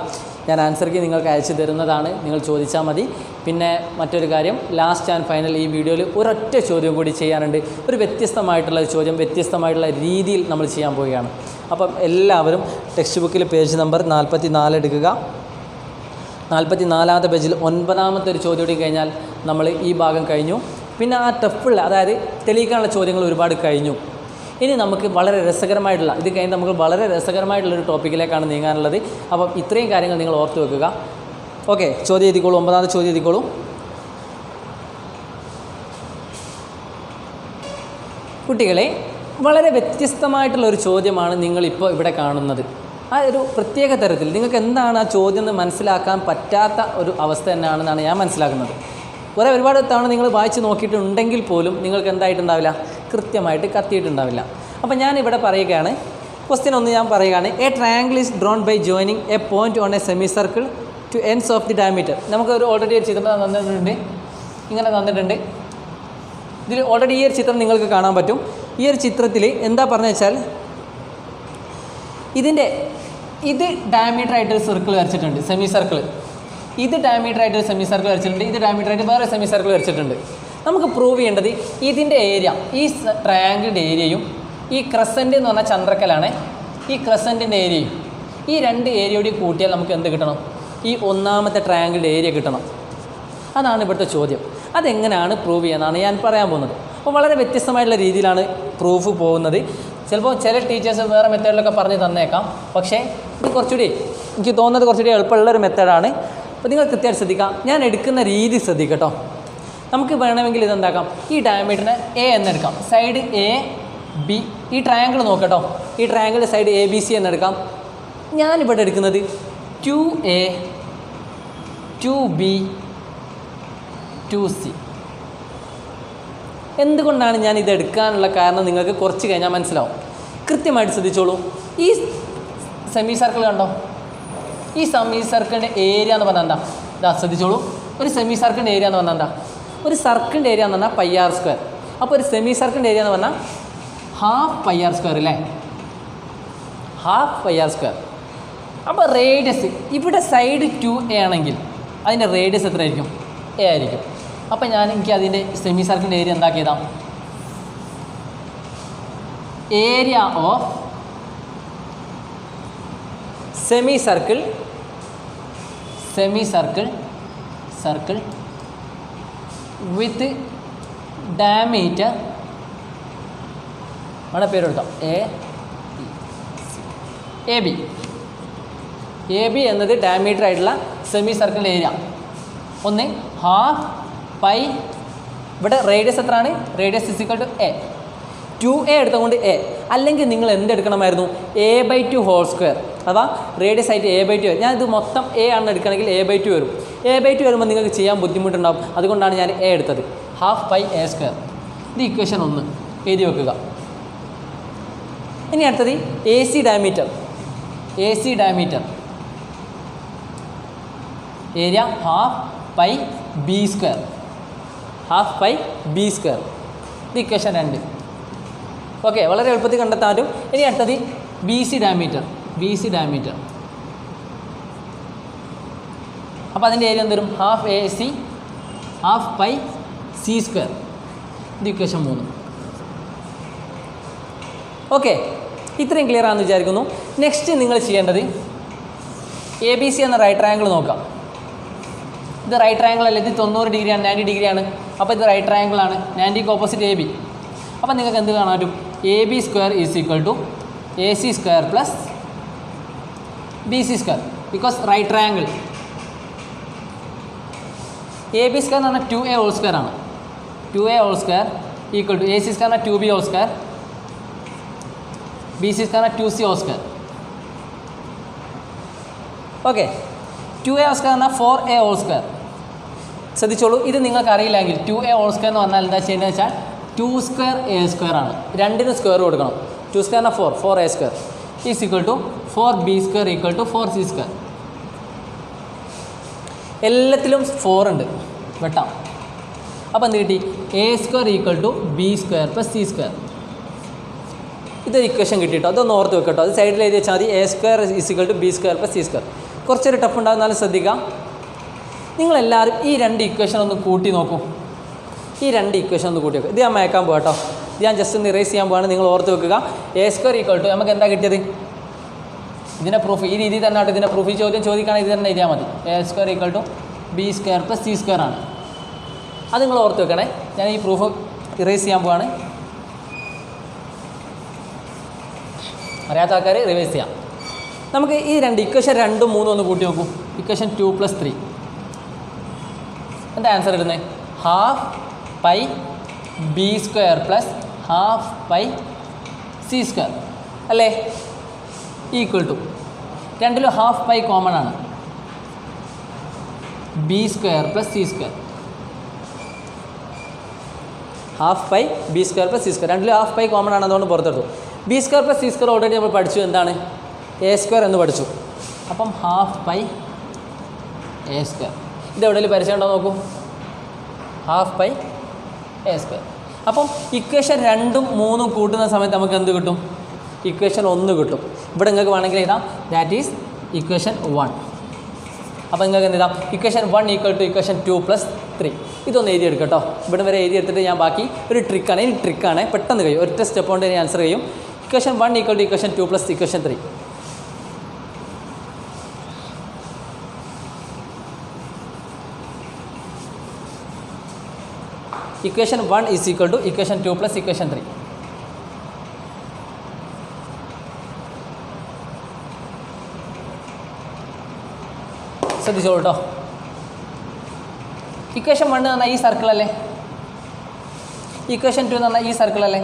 ഞാൻ ആൻസർ കീ നിങ്ങൾക്ക് അയച്ചു തരുന്നതാണ്, നിങ്ങൾ ചോദിച്ചാൽ മതി. പിന്നെ മറ്റൊരു കാര്യം, ലാസ്റ്റ് ആൻഡ് ഫൈനൽ ഈ വീഡിയോയിൽ ഒരൊറ്റ ചോദ്യം കൂടി ചെയ്യാനുണ്ട്. ഒരു വ്യത്യസ്തമായിട്ടുള്ള ചോദ്യം, വ്യത്യസ്തമായിട്ടുള്ള രീതിയിൽ നമ്മൾ ചെയ്യാൻ പോവുകയാണ്. അപ്പം എല്ലാവരും ടെക്സ്റ്റ് ബുക്കിൽ പേജ് നമ്പർ 44 എടുക്കുക. 44ാമത്തെ പേജിൽ 9ാമത്തെ ഒരു ചോദ്യം കൂടി കഴിഞ്ഞാൽ നമ്മൾ ഈ ഭാഗം കഴിഞ്ഞു. പിന്നെ ആ ടഫുള്ള, അതായത് തെളിയിക്കാനുള്ള ചോദ്യങ്ങൾ ഒരുപാട് കഴിഞ്ഞു. ഇനി നമുക്ക് വളരെ രസകരമായിട്ടുള്ള, ഇത് കഴിഞ്ഞ് നമുക്ക് വളരെ രസകരമായിട്ടുള്ളൊരു ടോപ്പിക്കിലേക്കാണ് നീങ്ങാനുള്ളത്. അപ്പം ഇത്രയും കാര്യങ്ങൾ നിങ്ങൾ ഓർത്ത് വെക്കുക. ഓക്കെ, ചോദ്യം എഴുതിക്കോളൂ. 9ാമത്തെ ചോദ്യം എഴുതിക്കോളൂ. കുട്ടികളെ, വളരെ വ്യത്യസ്തമായിട്ടുള്ളൊരു ചോദ്യമാണ് നിങ്ങളിപ്പോൾ ഇവിടെ കാണുന്നത്. ആ ഒരു പ്രത്യേക തരത്തിൽ നിങ്ങൾക്ക് എന്താണ് ആ ചോദ്യം എന്ന് മനസ്സിലാക്കാൻ പറ്റാത്ത ഒരു അവസ്ഥ തന്നെയാണെന്നാണ് ഞാൻ മനസ്സിലാക്കുന്നത്. ഒരുപാട് തവണ നിങ്ങൾ വായിച്ച് നോക്കിയിട്ടുണ്ടെങ്കിൽ പോലും നിങ്ങൾക്ക് എന്തായിട്ടുണ്ടാവില്ല, കൃത്യമായിട്ട് കത്തിയിട്ടുണ്ടാവില്ല. അപ്പോൾ ഞാനിവിടെ പറയുകയാണ്, ക്വസ്റ്റ്യൻ ഒന്ന് ഞാൻ പറയുകയാണ്. A triangle is drawn by joining a point on a semi circle to ends of the diameter. നമുക്ക് ഓൾറെഡി ഒരു ചിത്രം തന്നിട്ടുണ്ട്, ഇങ്ങനെ തന്നിട്ടുണ്ട്. ഇതിൽ ഓൾറെഡി ഈ ഒരു ചിത്രം നിങ്ങൾക്ക് കാണാൻ പറ്റും. ഈ ഒരു ചിത്രത്തിൽ എന്താ പറഞ്ഞു വെച്ചാൽ, ഇത് ഡയമീറ്റർ ആയിട്ടൊരു സർക്കിൾ വരച്ചിട്ടുണ്ട്, സെമി സർക്കിൾ. ഇത് ഡയമീറ്റർ ആയിട്ടൊരു സെമി സർക്കിൾ വരച്ചിട്ടുണ്ട്, ഇത് ഡയമീറ്റർ ആയിട്ട് വേറെ സെമി സർക്കിൾ വരച്ചിട്ടുണ്ട്. നമുക്ക് പ്രൂവ് ചെയ്യേണ്ടത് ഇതിൻ്റെ ഏരിയ, ഈ ട്രയാങ്കിളിൻ്റെ ഏരിയയും ഈ ക്രസൻറ്റ് എന്ന് പറഞ്ഞാൽ ചന്ദ്രക്കലാണ്, ഈ ക്രസൻറ്റിൻ്റെ ഏരിയയും ഈ 2 ഏരിയയോട് കൂട്ടിയാൽ നമുക്ക് എന്ത് കിട്ടണം, ഈ 1ാമത്തെ ട്രയാങ്കിളിൻ്റെ ഏരിയ കിട്ടണം. അതാണ് ഇവിടുത്തെ ചോദ്യം. അതെങ്ങനെയാണ് പ്രൂവ് ചെയ്യാമെന്നാണ് ഞാൻ പറയാൻ പോകുന്നത്. അപ്പോൾ വളരെ വ്യത്യസ്തമായിട്ടുള്ള രീതിയിലാണ് പ്രൂഫ് പോകുന്നത്. ചിലപ്പോൾ ചില ടീച്ചേഴ്സ് വേറെ മെത്തേഡിലൊക്കെ പറഞ്ഞ് തന്നേക്കാം, പക്ഷേ ഇത് കുറച്ചുകൂടി എനിക്ക് തോന്നുന്നത് കുറച്ചുകൂടി എളുപ്പമുള്ളൊരു മെത്തേഡാണ്. അപ്പോൾ നിങ്ങൾ കൃത്യമായിട്ട് ശ്രദ്ധിക്കാം, ഞാൻ എടുക്കുന്ന രീതി ശ്രദ്ധിക്കട്ടോ. നമുക്ക് വേണമെങ്കിൽ ഇതെന്താക്കാം, ഈ ഡയമീറ്ററിനെ എ എന്നെടുക്കാം, സൈഡ് എ ബി. ഈ ട്രയാങ്കിൾ നോക്കട്ടോ, ഈ ട്രയാങ്കിളിൻ്റെ സൈഡ് എ ബി സി എന്നെടുക്കാം. ഞാനിവിടെ എടുക്കുന്നത് 2A 2B 2C. എന്തുകൊണ്ടാണ് ഞാൻ ഇത് എടുക്കാനുള്ള കാരണം നിങ്ങൾക്ക് കുറച്ച് കഴിഞ്ഞാൽ മനസ്സിലാവും. കൃത്യമായിട്ട് ശ്രദ്ധിച്ചോളൂ. ഈ സെമി സർക്കിൾ കണ്ടോ, ഈ സെമി സർക്കിളിൻ്റെ ഏരിയ എന്ന് പറഞ്ഞാൽ എന്താ, ഇതാ ശ്രദ്ധിച്ചോളൂ. ഒരു സെമി സർക്കിളിൻ്റെ ഏരിയ എന്ന് പറഞ്ഞാൽ എന്താ, ഒരു സർക്കിളിൻ്റെ ഏരിയ എന്ന് പറഞ്ഞാൽ πr². അപ്പോൾ ഒരു സെമി സർക്കിളിൻ്റെ ഏരിയ എന്ന് പറഞ്ഞാൽ ½ πr², അല്ലേ, ½ πr². അപ്പോൾ റേഡിയസ് ഇവിടെ സൈഡ് 2A ആണെങ്കിൽ അതിൻ്റെ റേഡിയസ് എത്രയായിരിക്കും, A ആയിരിക്കും. അപ്പം എനിക്ക് അതിൻ്റെ സെമി സർക്കിളിൻ്റെ ഏരിയ എന്താക്കിയതാ, area of semicircle with diameter, അവിടെ പേര് കൊടുക്കാം എ ബി എന്നത് ഡയമീറ്റർ ആയിട്ടുള്ള സെമി സർക്കിളിൻ്റെ ഏരിയ. ഒന്ന് ½ π, ഇവിടെ റേഡിയസ് എത്രയാണ്, റേഡിയസ് = A. 2a എടുത്തുകൊണ്ട് എ, അല്ലെങ്കിൽ നിങ്ങൾ എന്തെടുക്കണമായിരുന്നു a/2 ഹോൾ സ്ക്വയർ, അഥവാ റേഡിയസ് ആയിട്ട് a/2 വരും. ഞാനിത് മൊത്തം a ആണ് എടുക്കണമെങ്കിൽ a/2 വരും. a/2 വരുമ്പോൾ നിങ്ങൾക്ക് ചെയ്യാൻ ബുദ്ധിമുട്ടുണ്ടാകും, അതുകൊണ്ടാണ് ഞാൻ a എടുത്തത്. ½ π a². ഇത് ഇക്വേഷൻ 1 എഴുതി വെക്കുക. ഇനി അടുത്തത് AC diameter. Area ½ π b². ½ π b². ഇത് ഇക്വേഷൻ 2. ഓക്കെ, വളരെ എളുപ്പത്തിൽ കണ്ടെത്താൻ പറ്റും. ഇനി അടുത്തത് BC ഡയമീറ്റർ. അപ്പോൾ അതിൻ്റെ ഏരിയ എന്ത് വരും? ½ AC ½ π c². ഇത് ഇക്വേഷൻ 3. ഓക്കെ, ഇത്രയും ക്ലിയർ ആണെന്ന് വിചാരിക്കുന്നു. നെക്സ്റ്റ് നിങ്ങൾ ചെയ്യേണ്ടത് ABC എന്ന റൈറ്റ് ട്രയാങ്കിൾ നോക്കാം. ഇത് റൈറ്റ് ട്രയാങ്കിൾ അല്ല, ഇത് 90 ഡിഗ്രിയാണ്, 90 ഡിഗ്രിയാണ്. അപ്പോൾ ഇത് റൈറ്റ് ട്രയാങ്കിളാണ്, 90ക്ക് ഓപ്പോസിറ്റ് AB. അപ്പോൾ നിങ്ങൾക്ക് എന്ത് കാണാൻ പറ്റും? AB² = AC² + BC², because right triangle. AB² എന്ന് പറഞ്ഞാൽ 2a ഹോൾ സ്ക്വയർ ആണ്. 2a ഹോൾ സ്ക്വയർ = AC² എന്ന് പറഞ്ഞാൽ 2b ഹോൾ സ്ക്വയർ, BC² എന്ന് പറഞ്ഞാൽ 2c whole square. Okay, 2a whole square എന്നാൽ 4a ഹോൾ സ്ക്വയർ. ശ്രദ്ധിച്ചോളൂ, ഇത് നിങ്ങൾക്ക് അറിയില്ലെങ്കിൽ 2a ഹോൾ സ്ക്വയർ എന്ന് പറഞ്ഞാൽ എന്താ ചെയ്യേണ്ടത് വെച്ചാൽ 2² a² ആണ്. രണ്ടിനും സ്ക്വയർ കൊടുക്കണം. 2² എന്നാൽ 4a² = 4b² = 4c². എല്ലാത്തിലും 4 ഉണ്ട്, വെട്ടാം. അപ്പോൾ എന്ത് കിട്ടി? a² = b² + c². ഇതൊരു ഇക്വേഷൻ കിട്ടിയിട്ടോ, അതൊന്ന് ഓർത്ത് വെക്കട്ടോ. അത് സൈഡിൽ എഴുതി വെച്ചാൽ മതി. a² = b² + c². കുറച്ചൊരു ടഫ് ഉണ്ടാകുന്നാലും ശ്രദ്ധിക്കാം. നിങ്ങളെല്ലാവരും ഈ 2 ഇക്വേഷൻ ഒന്ന് കൂട്ടി നോക്കൂ. ഈ 2 ഇക്വേഷൻ ഒന്ന് കൂട്ടി വെക്കുക. ഇത് ഞാൻ മയക്കാൻ പോകാം കേട്ടോ. ഇത് ഞാൻ ജസ്റ്റ് ഒന്ന് ഇറേസ് ചെയ്യാൻ പോവാണ്. നിങ്ങൾ ഓർത്ത് വെക്കുക. a² = നമുക്ക് എന്താ കിട്ടിയത്? ഇതിൻ്റെ പ്രൂഫ് ഈ രീതിയിൽ തന്നെ ആട്ടോ. ഇതിൻ്റെ പ്രൂഫ് ഈ ചോദ്യം ചോദിക്കുകയാണെങ്കിൽ ഇത് തന്നെ എഴുതിയാൽ മതി. a² = b² + c² ആണ്. അത് നിങ്ങൾ ഓർത്ത് വെക്കണേ. ഞാൻ ഈ പ്രൂഫ് ഇറേസ് ചെയ്യാൻ പോവാണ്. അറിയാത്ത ആൾക്കാർ റിവൈസ് ചെയ്യാം. നമുക്ക് ഈ 2 ഇക്വേഷൻ 2ഉം 3ഉം ഒന്ന് കൂട്ടി നോക്കൂ. ഇക്വേഷൻ 2 + 3. എന്താ ആൻസർ ഇടുന്നത്? ½ π b² + ½ π c² അല്ലേ? = രണ്ടിലും ½ π കോമൺ ആണ്. b² + c². ½ π b² + c². രണ്ടിലും ½ π കോമൺ ആണ്, അതുകൊണ്ട് പുറത്തെടുത്തു. b² + c² ഓൾറെഡി നമ്മൾ പഠിച്ചു. എന്താണ്? a² എന്ന് പഠിച്ചു. അപ്പം ½ π a². ഇത് എവിടെയെങ്കിലും പരിചയം ഉണ്ടോ നോക്കൂ. ½ π a². അപ്പം ഇക്വേഷൻ 2ഉം 3ഉം കൂട്ടുന്ന സമയത്ത് നമുക്ക് എന്ത് കിട്ടും? ഇക്വേഷൻ 1 കിട്ടും. ഇവിടെ നിങ്ങൾക്ക് വേണമെങ്കിൽ എഴുതാം, ദാറ്റ് ഈസ് ഇക്വേഷൻ 1. അപ്പോൾ നിങ്ങൾക്ക് എന്ത് എഴുതാം? Equation 1 = equation 2 + 3. ഇതൊന്ന് എഴുതിയെടുക്കാം കേട്ടോ. ഇവിടെ വരെ എഴുതിയെടുത്തിട്ട് ഞാൻ ബാക്കി ഒരു ട്രിക്കാണ്. ഈ ട്രിക്കാണ്, പെട്ടെന്ന് കഴിയും. ഒറ്റ സ്റ്റെപ്പ് കൊണ്ട് ഞാൻ ആൻസർ ചെയ്യും. Equation 1 = equation 2 + equation 3. Equation 1 = equation 2 + equation 3. ശ്രദ്ധിച്ചോളൂ കേട്ടോ. ഇക്വേഷൻ 1 എന്ന് പറഞ്ഞാൽ ഈ സർക്കിൾ അല്ലേ? ഇക്വേഷൻ 2 എന്ന് പറഞ്ഞാൽ ഈ സർക്കിൾ അല്ലേ?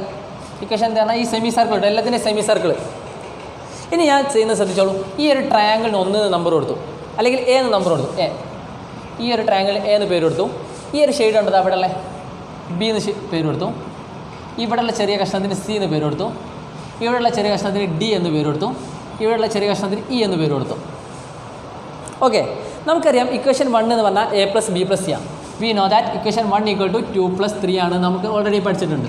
ഇക്വേഷൻ എന്ന് പറഞ്ഞാൽ ഈ സെമി സർക്കിൾ ഉണ്ട്, എല്ലാത്തിൻ്റെ സെമി സർക്കിൾ. ഇനി ഞാൻ ചെയ്യുന്നത് ശ്രദ്ധിച്ചോളൂ. ഈ ഒരു ട്രയാങ്കിളിന് 1 നമ്പർ കൊടുത്തു, അല്ലെങ്കിൽ a എന്ന് നമ്പർ കൊടുത്തു. ഈ ഒരു ട്രയാങ്കിളിന് a എന്ന് പേര് കൊടുത്തു. ഈ ഒരു ഷെയ്ഡ് ഉണ്ട്, അവിടെ ഉള്ള b എന്ന് പേര് കൊടുത്തു. ഇവിടെയുള്ള ചെറിയ കഷ്ണത്തിന് c എന്ന് പേര് കൊടുത്തു. ഇവിടെയുള്ള ചെറിയ കഷ്ണത്തിന് d എന്ന് പേര് കൊടുത്തു. ഇവിടെയുള്ള ചെറിയ കഷ്ണത്തിന് e എന്ന് പേര് കൊടുത്തു. ഓക്കെ, നമുക്കറിയാം ഇക്വേഷൻ 1 എന്ന് പറഞ്ഞാൽ a + b + c ആണ്. വി നോ ദാറ്റ് ഇക്വേഷൻ 1 = 2 + 3 ആണ്. നമുക്ക് ഓൾറെഡി പഠിച്ചിട്ടുണ്ട്.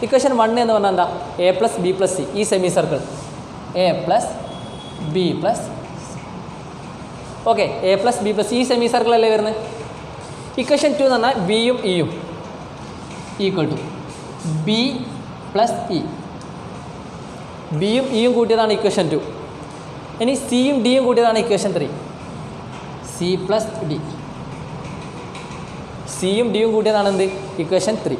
ഇക്വേഷൻ 1 എന്ന് പറഞ്ഞാൽ എന്താ? a + b + c. ഈ semi circle a + b + okay, a + b + c. ഈ സെമി സർക്കിൾ അല്ലേ വരുന്നത്? ഇക്വേഷൻ 2 എന്ന് പറഞ്ഞാൽ ബിയും ഇയും = b + e. ബിയും ഇയും കൂട്ടിയതാണ് ഇക്വേഷൻ 2. ഇനി സിയും ഡിയും കൂട്ടിയതാണ് ഇക്വേഷൻ 3. c + d. സിയും ഡിയും കൂട്ടിയതാണ് എന്ത്? ഇക്വേഷൻ 3.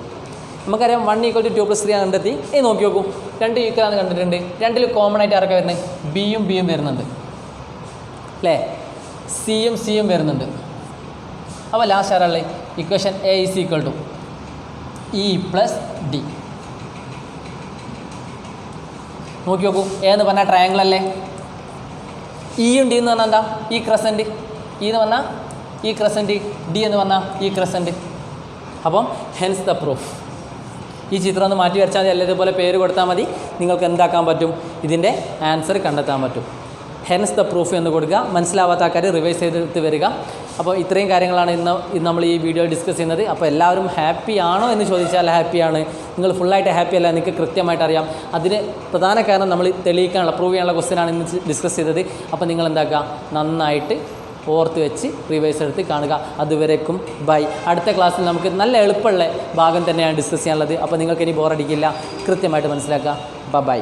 നമുക്കറിയാം 1 = 2 + 3 ആണ് കണ്ടെത്തി. ഇനി നോക്കി നോക്കൂ, 2 ഈക്വലാണ് കണ്ടിട്ടുണ്ട്. രണ്ടിൽ കോമൺ ആയിട്ട് ആരൊക്കെ വരുന്നത്? ബിയും ബിയും വരുന്നുണ്ട് അല്ലേ? സിയും സിയും വരുന്നുണ്ട്. അപ്പോൾ ലാസ്റ്റ് ആരാളെ? Equation a = e + d. നോക്കി നോക്കൂ, എന്ന് പറഞ്ഞാൽ ട്രയാങ്കിൾ അല്ലേ. ഇ ഉണ്ട് എന്ന് പറഞ്ഞാൽ എന്താ? ഈ ക്രസൻറ്റ്. ഇ എന്ന് പറഞ്ഞാൽ ഈ ക്രസൻറ്റ്, ഡി എന്ന് പറഞ്ഞാൽ ഈ ക്രസൻറ്റ്. അപ്പം ഹെൻസ് ദ പ്രൂഫ്. ഈ ചിത്രം ഒന്ന് മാറ്റി വരച്ചാൽ മതി, അല്ലെങ്കിൽ ഇതുപോലെ പേര് കൊടുത്താൽ മതി. നിങ്ങൾക്ക് എന്താക്കാൻ പറ്റും? ഇതിൻ്റെ ആൻസർ കണ്ടെത്താൻ പറ്റും. ഹെൻസ് ദ പ്രൂഫ് എന്ന് കൊടുക്കുക. മനസ്സിലാവാത്ത ആൾക്കാർ റിവൈസ് ചെയ്തെടുത്ത് വരിക. അപ്പോൾ ഇത്രയും കാര്യങ്ങളാണ് ഇന്ന് നമ്മൾ ഈ വീഡിയോ ഡിസ്കസ് ചെയ്യുന്നത്. അപ്പോൾ എല്ലാവരും ഹാപ്പി ആണോ എന്ന് ചോദിച്ചാൽ ഹാപ്പിയാണ്. നിങ്ങൾ ഫുള്ളായിട്ട് ഹാപ്പി അല്ല, നിങ്ങൾക്ക് കൃത്യമായിട്ട് അറിയാം. അതിന് പ്രധാന കാരണം നമ്മൾ തെളിയിക്കാനുള്ള, പ്രൂവ് ചെയ്യാനുള്ള ക്വസ്റ്റ്യനാണ് ഇന്ന് ഡിസ്കസ് ചെയ്തത്. അപ്പോൾ നിങ്ങൾ എന്താക്കുക, നന്നായിട്ട് ഓർത്ത് വെച്ച് റിവൈസ് എടുത്ത് കാണുക. അതുവരേക്കും ബൈ. അടുത്ത ക്ലാസ്സിൽ നമുക്ക് നല്ല എളുപ്പമുള്ള ഭാഗം തന്നെയാണ് ഡിസ്കസ് ചെയ്യാനുള്ളത്. അപ്പോൾ നിങ്ങൾക്ക് ഇനി ബോറടിക്കില്ല, കൃത്യമായിട്ട് മനസ്സിലാക്കുക. ബൈ.